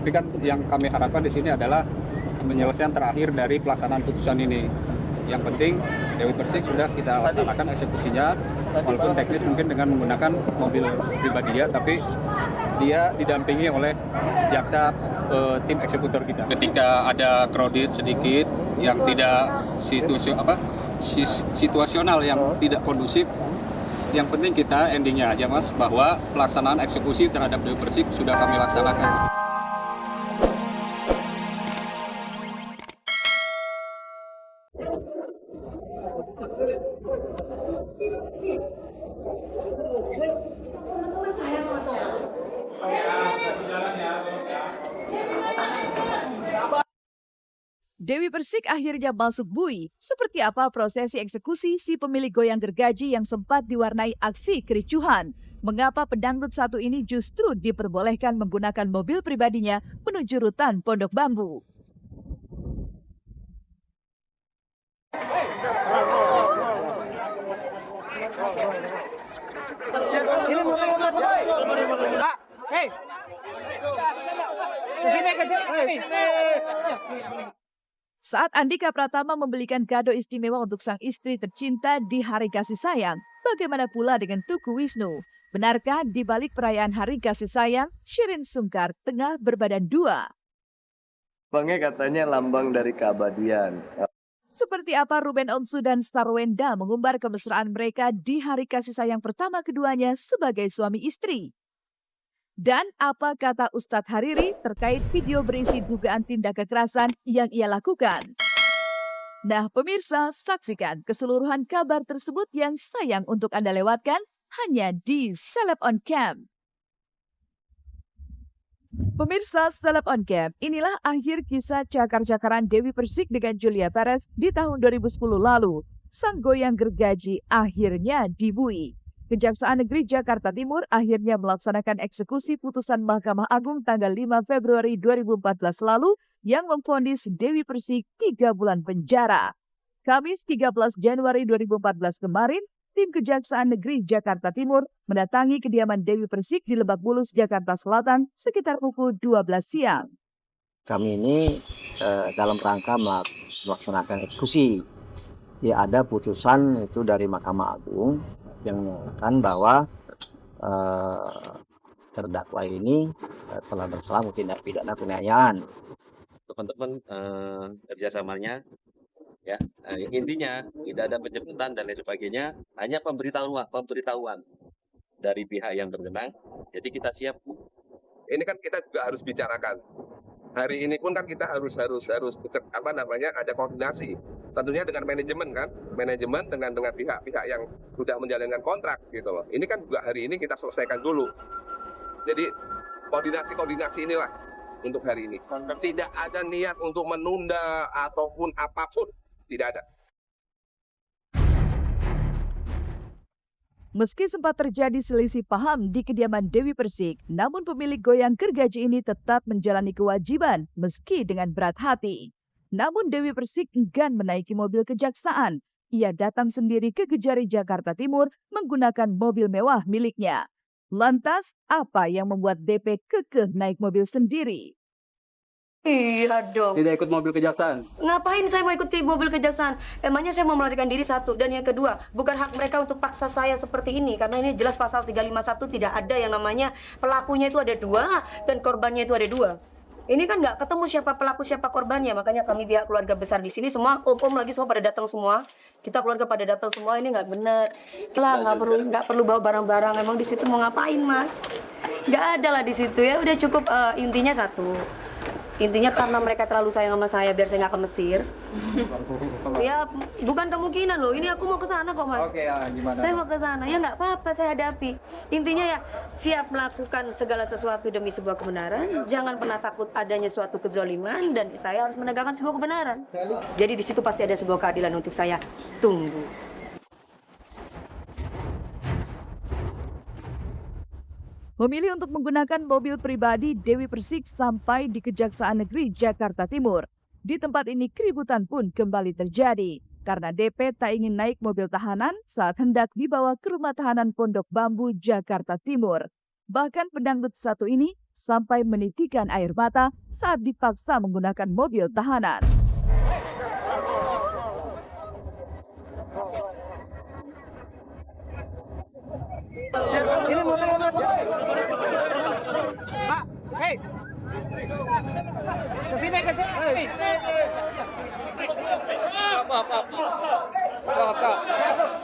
Tapi kan yang kami harapkan di sini adalah penyelesaian terakhir dari pelaksanaan putusan ini. Yang penting Dewi Persik sudah kita laksanakan eksekusinya, walaupun teknis mungkin dengan menggunakan mobil pribadi dia, tapi dia didampingi oleh jaksa tim eksekutor kita. Ketika ada kredit sedikit yang tidak situasional, yang tidak kondusif, yang penting kita endingnya aja Mas, bahwa pelaksanaan eksekusi terhadap Dewi Persik sudah kami laksanakan. Dewi Persik akhirnya masuk bui. Seperti apa prosesi eksekusi si pemilik goyang gergaji yang sempat diwarnai aksi kericuhan? Mengapa pedangdut satu ini justru diperbolehkan menggunakan mobil pribadinya menuju rutan Pondok Bambu? Saat Andika Pratama membelikan kado istimewa untuk sang istri tercinta di hari kasih sayang, bagaimana pula dengan Tuku Wisnu? Benarkah di balik perayaan hari kasih sayang, Shirin Sungkar tengah berbadan dua? Bangnya katanya lambang dari keabadian. Seperti apa Ruben Onsu dan Starwenda mengumbar kemesraan mereka di hari kasih sayang pertama keduanya sebagai suami istri? Dan apa kata Ustadz Hariri terkait video berisi dugaan tindak kekerasan yang ia lakukan? Nah pemirsa, saksikan keseluruhan kabar tersebut yang sayang untuk Anda lewatkan hanya di Celeb on Cam. Pemirsa Celeb on Cam, inilah akhir kisah cakar-cakaran Dewi Persik dengan Julia Perez di tahun 2010 lalu. Sang goyang gergaji akhirnya dibui. Kejaksaan Negeri Jakarta Timur akhirnya melaksanakan eksekusi putusan Mahkamah Agung tanggal 5 Februari 2014 lalu yang memvonis Dewi Persik 3 bulan penjara. Kamis 13 Januari 2014 kemarin, tim Kejaksaan Negeri Jakarta Timur mendatangi kediaman Dewi Persik di Lebak Bulus, Jakarta Selatan sekitar pukul 12 siang. Kami ini dalam rangka melaksanakan eksekusi. Ya, ada putusan itu dari Mahkamah Agung yang menyatakan bahwa terdakwa ini telah bersalah tindak pidana penganiayaan. Teman-teman kerjasamanya, ya intinya tidak ada penjemputan dan lain sebagainya, hanya pemberitahuan dari pihak yang berwenang. Jadi kita siap. Ini kan kita juga harus bicarakan. Hari ini pun kan kita harus ada koordinasi. Tentunya dengan manajemen dengan pihak-pihak yang sudah menjalankan kontrak gitu loh. Ini kan juga hari ini kita selesaikan dulu. Jadi koordinasi inilah untuk hari ini. Tidak ada niat untuk menunda ataupun apapun, tidak ada. Meski sempat terjadi selisih paham di kediaman Dewi Persik, namun pemilik goyang gergaji ini tetap menjalani kewajiban meski dengan berat hati. Namun Dewi Persik enggan menaiki mobil kejaksaan. Ia datang sendiri ke Kejari Jakarta Timur menggunakan mobil mewah miliknya. Lantas, apa yang membuat DP kekeh naik mobil sendiri? Iya dong. Tidak ikut mobil kejaksaan? Ngapain saya mau ikut ke mobil kejaksaan? Emangnya saya mau melarikan diri satu. Dan yang kedua, bukan hak mereka untuk paksa saya seperti ini. Karena ini jelas pasal 351 tidak ada yang namanya pelakunya itu ada dua dan korbannya itu ada dua. Ini kan nggak ketemu siapa pelaku siapa korbannya, makanya kami pihak keluarga besar di sini semua om lagi semua pada datang semua. Kita keluarga pada datang semua, ini nggak benar. Lah nggak perlu bawa barang-barang. Emang di situ mau ngapain Mas? Nggak ada lah di situ ya. Udah cukup intinya satu. Intinya karena mereka terlalu sayang sama saya biar saya nggak ke Mesir. Ya bukan kemungkinan loh. Ini aku mau ke sana kok Mas. Oke, ya, gimana? Saya mau ke sana. Ya nggak apa-apa saya hadapi. Intinya ya siap melakukan segala sesuatu demi sebuah kebenaran. Jangan pernah takut adanya suatu kezoliman dan saya harus menegakkan sebuah kebenaran. Jadi di situ pasti ada sebuah keadilan untuk saya. Tunggu. Memilih untuk menggunakan mobil pribadi Dewi Persik sampai di Kejaksaan Negeri Jakarta Timur. Di tempat ini keributan pun kembali terjadi karena DP tak ingin naik mobil tahanan saat hendak dibawa ke rumah tahanan Pondok Bambu, Jakarta Timur. Bahkan pedangdut satu ini sampai menitikan air mata saat dipaksa menggunakan mobil tahanan.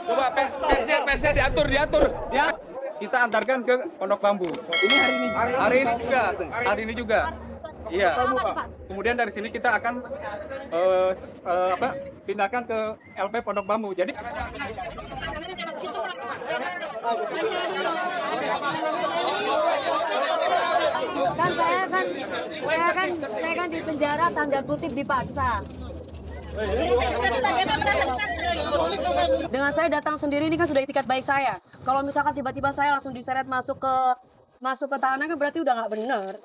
Coba persnya diatur. Ya. Kita antarkan ke Pondok Bambu. Ini hari ini juga. Iya. Kemudian dari sini kita akan pindahkan ke LP Pondok Bambu. Jadi saya kan di penjara tanda kutip dipaksa. Dengan saya datang sendiri ini kan sudah itikat baik saya. Kalau misalkan tiba-tiba saya langsung diseret masuk ke tahanan kan berarti udah nggak benar.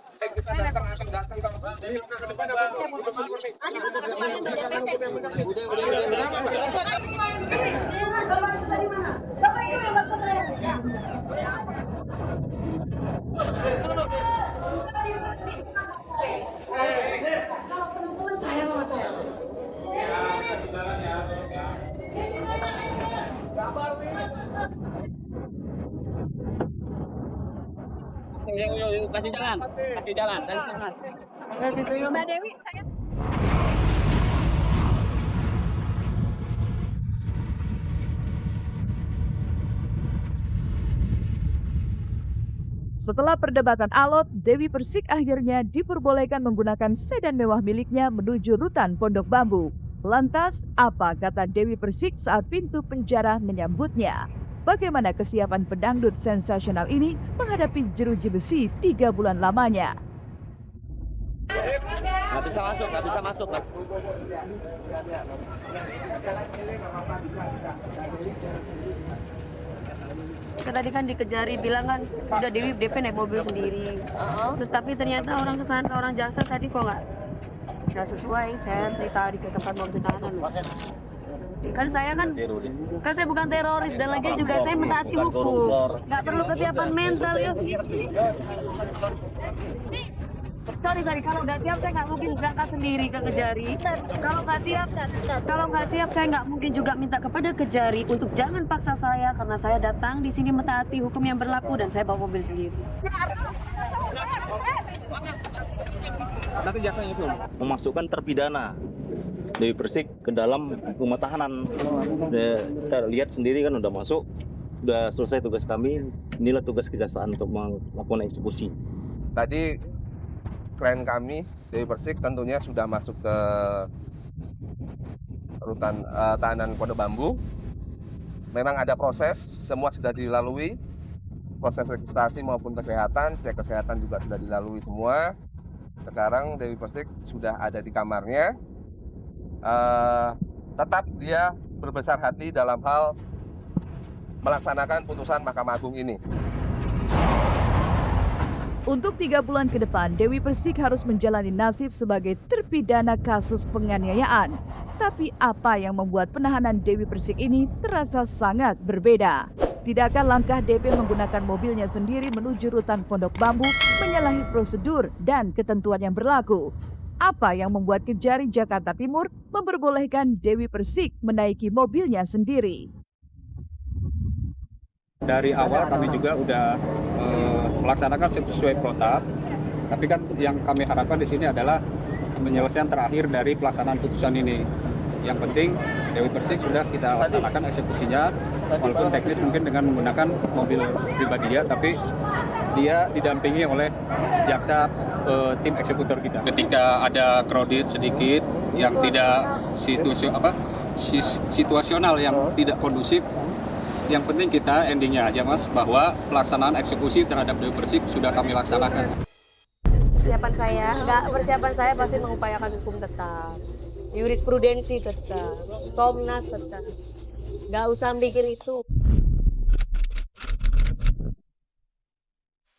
Kasih jalan. Mbak Dewi, saya Setelah perdebatan alot, Dewi Persik akhirnya diperbolehkan menggunakan sedan mewah miliknya menuju rutan Pondok Bambu. Lantas, apa kata Dewi Persik saat pintu penjara menyambutnya? Bagaimana kesiapan pedangdut sensasional ini menghadapi jeruji besi 3 bulan lamanya? Nggak bisa masuk. Tadi kan dikejari, bilang kan udah Dewi DP naik mobil sendiri. Terus tapi ternyata orang kesana, orang jasa tadi kok nggak sesuai. Saya ditarik ke tempat mobil tahanan. Kan saya saya bukan teroris dan lagi juga saya mentaati hukum. Nggak perlu kesiapan mental, yos. Sorry, kalau nggak siap saya nggak mungkin berangkat sendiri ke Kejari. Kalau nggak siap saya nggak mungkin juga minta kepada Kejari untuk jangan paksa saya karena saya datang di sini mentaati hukum yang berlaku dan saya bawa mobil sendiri. nanti jaksa nyusul. Memasukkan terpidana Dewi Persik ke dalam rumah tahanan. Kita lihat sendiri kan udah masuk, udah selesai tugas kami. Inilah tugas kejaksaan untuk melakukan eksekusi. Tadi klien kami Dewi Persik tentunya sudah masuk ke rutan tahanan Pondok Bambu. Memang ada proses, semua sudah dilalui, proses registrasi maupun kesehatan, cek kesehatan juga sudah dilalui semua. Sekarang Dewi Persik sudah ada di kamarnya. Tetap dia berbesar hati dalam hal melaksanakan putusan Mahkamah Agung ini. Untuk 3 bulan ke depan, Dewi Persik harus menjalani nasib sebagai terpidana kasus penganiayaan. Tapi apa yang membuat penahanan Dewi Persik ini terasa sangat berbeda? Tidakkah langkah DP menggunakan mobilnya sendiri menuju rutan Pondok Bambu menyalahi prosedur dan ketentuan yang berlaku? Apa yang membuat Kejari Jakarta Timur memperbolehkan Dewi Persik menaiki mobilnya sendiri? Dari awal kami juga udah melaksanakan sesuai protap, tapi kan yang kami harapkan di sini adalah penyelesaian terakhir dari pelaksanaan putusan ini. Yang penting Dewi Persik sudah kita laksanakan eksekusinya, walaupun teknis mungkin dengan menggunakan mobil pribadi dia, tapi dia didampingi oleh jaksa tim eksekutor kita. Ketika ada kredit sedikit yang tidak situasional, yang tidak kondusif, yang penting kita endingnya aja mas, bahwa pelaksanaan eksekusi terhadap Dewi Persik sudah kami laksanakan. Persiapan saya pasti mengupayakan hukum tetap, jurisprudensi tetap, Komnas tetap, nggak usah mikir itu.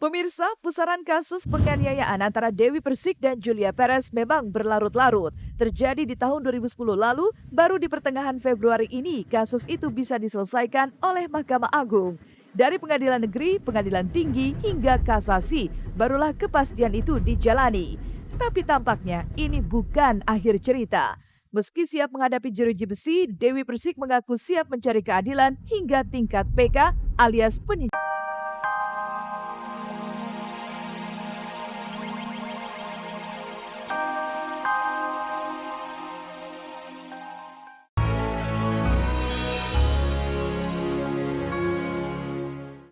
Pemirsa, pusaran kasus penganiayaan antara Dewi Persik dan Julia Perez memang berlarut-larut. Terjadi di tahun 2010 lalu, baru di pertengahan Februari ini kasus itu bisa diselesaikan oleh Mahkamah Agung. Dari pengadilan negeri, pengadilan tinggi, hingga kasasi, barulah kepastian itu dijalani. Tapi tampaknya ini bukan akhir cerita. Meski siap menghadapi jeruji besi, Dewi Persik mengaku siap mencari keadilan hingga tingkat PK alias penyidik.